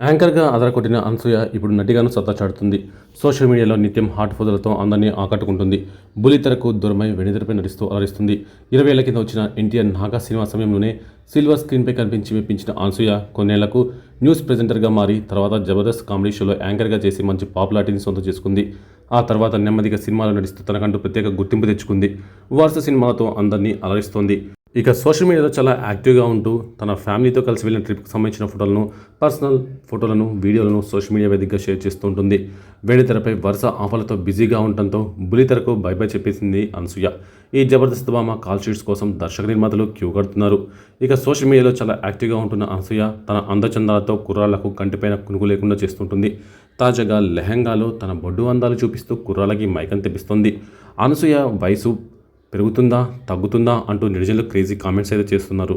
యాంకర్గా అదరకొట్టిన అనసూయ ఇప్పుడు నటిగాను సత్తా చాటుతుంది. సోషల్ మీడియాలో నిత్యం హాట్ ఫోజులతో అందరినీ ఆకట్టుకుంటుంది. బుల్లితెరకు దూరమై వెండితెరపై నటిస్తూ అలరిస్తుంది. 20 ఏళ్ల కింద వచ్చిన ఎన్టీఆర్ నాగా సినిమా సమయంలోనే సిల్వర్ స్క్రీన్పై కనిపించి మెప్పించిన అనసూయ కొన్నేళ్లకు న్యూస్ ప్రెజెంటర్గా మారి తర్వాత జబర్దస్త్ కామెడీ షోలో యాంకర్గా చేసి మంచి పాపులారిటీని సొంతం చేసుకుంది. ఆ తర్వాత నెమ్మదిగా సినిమాలో నటిస్తూ తనకంటూ ప్రత్యేక గుర్తింపు తెచ్చుకుంది. వరుస సినిమాలతో అందరినీ అలరిస్తోంది. ఇక సోషల్ మీడియాలో చాలా యాక్టివ్గా ఉంటూ తన ఫ్యామిలీతో కలిసి వెళ్ళిన ట్రిప్కి సంబంధించిన ఫోటోలను, పర్సనల్ ఫోటోలను, వీడియోలను సోషల్ మీడియా వేదికగా షేర్ చేస్తూ ఉంటుంది. వెండితెరపై వరుస ఆఫర్లతో బిజీగా ఉండటంతో బుల్లితెరకు బై బై చెప్పేసింది అనసూయ. ఈ జబర్దస్త్ భామ కాల్ షీట్స్ కోసం దర్శక నిర్మాతలు క్యూ కడుతున్నారు. ఇక సోషల్ మీడియాలో చాలా యాక్టివ్గా ఉంటున్న అనసూయ తన అందచందాలతో కుర్రాళ్లకు కంటిపైన కునుకు లేకుండా చేస్తుంటుంది. తాజాగా లెహంగాలో తన బొడ్డు అందాలు చూపిస్తూ కుర్రాళ్ళకి మైకం తెప్పిస్తోంది. అనసూయ వయసు పెరుగుతుందా తగ్గుతుందా అంటూ నెటిజన్లు క్రేజీ కామెంట్స్ అయితే చేస్తున్నారు.